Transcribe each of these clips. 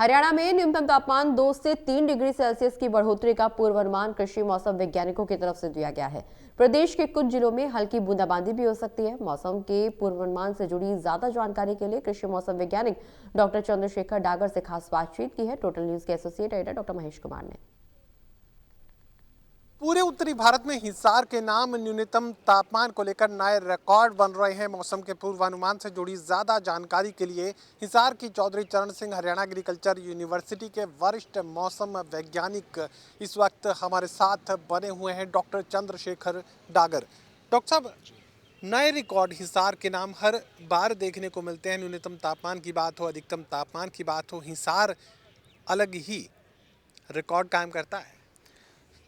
हरियाणा में न्यूनतम तापमान 2 से 3 डिग्री सेल्सियस की बढ़ोतरी का पूर्वानुमान कृषि मौसम वैज्ञानिकों की तरफ से दिया गया है। प्रदेश के कुछ जिलों में हल्की बूंदाबांदी भी हो सकती है। मौसम के पूर्वानुमान से जुड़ी ज्यादा जानकारी के लिए कृषि मौसम वैज्ञानिक डॉक्टर चंद्रशेखर डागर से खास बातचीत की है। टोटल न्यूज के associate editor doctor Mahesh Kumar ने। पूरे उत्तरी भारत में हिसार के नाम न्यूनतम तापमान को लेकर नए रिकॉर्ड बन रहे हैं। मौसम के पूर्वानुमान से जुड़ी ज्यादा जानकारी के लिए हिसार की चौधरी चरण सिंह हरियाणा एग्रीकल्चर यूनिवर्सिटी के वरिष्ठ मौसम वैज्ञानिक इस वक्त हमारे साथ बने हुए हैं, डॉक्टर चंद्रशेखर डागर। डॉक्टर साहब, नए रिकॉर्ड हिसार के नाम हर बार देखने को मिलते हैं। न्यूनतम तापमान की बात हो, अधिकतम तापमान की बात हो, हिसार अलग ही रिकॉर्ड कायम करता है।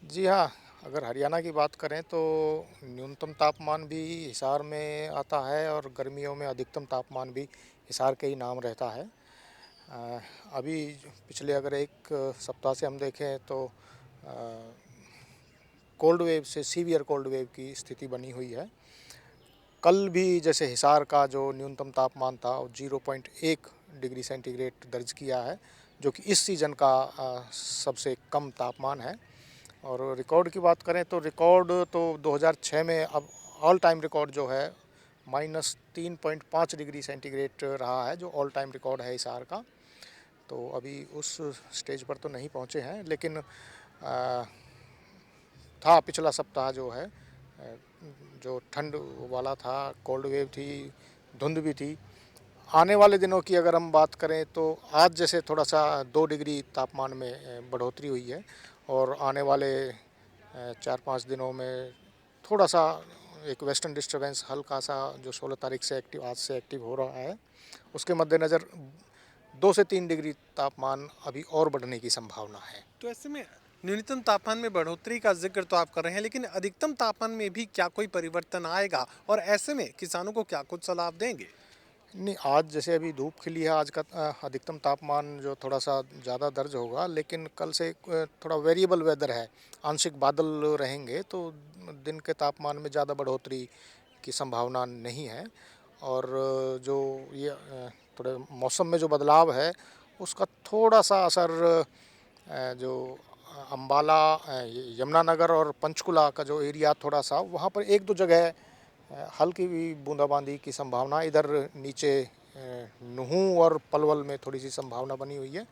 जी हाँ, अगर हरियाणा की बात करें तो न्यूनतम तापमान भी हिसार में आता है और गर्मियों में अधिकतम तापमान भी हिसार के ही नाम रहता है। अभी पिछले अगर एक सप्ताह से हम देखें तो कोल्ड वेव से सीवियर कोल्ड वेव की स्थिति बनी हुई है। कल भी जैसे हिसार का जो न्यूनतम तापमान था 0.1 डिग्री सेंटीग्रेड दर्ज किया है, जो कि इस सीज़न का सबसे कम तापमान है। और रिकॉर्ड की बात करें तो रिकॉर्ड तो 2006 में अब ऑल टाइम रिकॉर्ड जो है -3.5 डिग्री सेंटीग्रेड रहा है, जो ऑल टाइम रिकॉर्ड है हिसार का। तो अभी उस स्टेज पर तो नहीं पहुंचे हैं, लेकिन था पिछला सप्ताह जो है जो ठंड वाला था, कोल्ड वेव थी, धुंध भी थी। आने वाले दिनों की अगर हम बात करें तो आज जैसे थोड़ा सा 2 डिग्री तापमान में बढ़ोतरी हुई है और आने वाले 4-5 दिनों में थोड़ा सा एक वेस्टर्न डिस्टर्बेंस हल्का सा जो 16 तारीख से आज से एक्टिव हो रहा है, उसके मद्देनज़र 2 से 3 डिग्री तापमान अभी और बढ़ने की संभावना है। तो ऐसे में न्यूनतम तापमान में बढ़ोतरी का जिक्र तो आप कर रहे हैं, लेकिन अधिकतम तापमान में भी क्या कोई परिवर्तन आएगा और ऐसे में किसानों को क्या कुछ सलाह देंगे? नहीं, आज जैसे अभी धूप खिली है, आज का अधिकतम तापमान जो थोड़ा सा ज़्यादा दर्ज होगा, लेकिन कल से थोड़ा वेरिएबल वेदर है, आंशिक बादल रहेंगे, तो दिन के तापमान में ज़्यादा बढ़ोतरी की संभावना नहीं है। और जो ये थोड़े मौसम में जो बदलाव है, उसका थोड़ा सा असर जो अम्बाला, यमुनानगर और पंचकुला का जो एरिया थोड़ा सा, वहाँ पर एक दो जगह हल्की भी बूंदाबांदी की संभावना, इधर नीचे नुहूं और पलवल में थोड़ी सी संभावना बनी हुई है।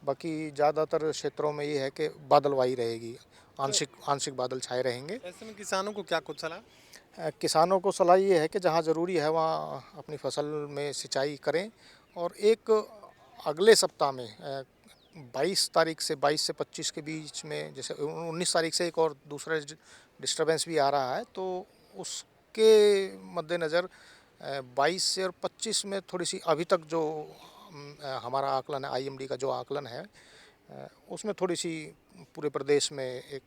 बाकी ज़्यादातर क्षेत्रों में ये है कि बादलवाई रहेगी, आंशिक बादल छाए रहेंगे। ऐसे में किसानों को क्या कुछ सलाह? किसानों को सलाह ये है कि जहाँ ज़रूरी है वहाँ अपनी फसल में सिंचाई करें। और एक अगले सप्ताह में 22 तारीख से 22 से 25 के बीच में, जैसे 19 तारीख से एक और दूसरा डिस्टर्बेंस भी आ रहा है, तो उसके मद्देनज़र 22 से और 25 में थोड़ी सी अभी तक जो हमारा आकलन है, आईएमडी का जो आकलन है, उसमें थोड़ी सी पूरे प्रदेश में एक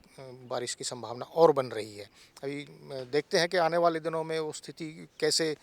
बारिश की संभावना और बन रही है। अभी देखते हैं कि आने वाले दिनों में वो स्थिति कैसे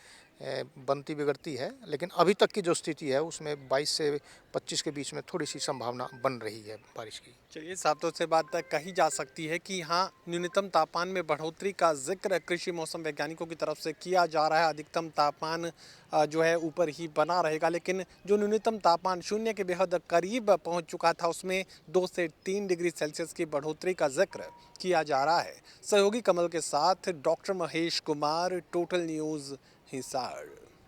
बनती बिगड़ती है, लेकिन अभी तक की जो स्थिति है उसमें 22 से 25 के बीच में थोड़ी सी संभावना बन रही है बारिश की। चलिए, साफ से बात कही जा सकती है कि हाँ, न्यूनतम तापमान में बढ़ोतरी का जिक्र कृषि मौसम वैज्ञानिकों की तरफ से किया जा रहा है। अधिकतम तापमान जो है ऊपर ही बना रहेगा, लेकिन जो न्यूनतम तापमान शून्य के बेहद करीब पहुंच चुका था, उसमें 2 से 3 डिग्री सेल्सियस की बढ़ोतरी का जिक्र किया जा रहा है। सहयोगी कमल के साथ doctor Mahesh Kumar, total news, Hisar.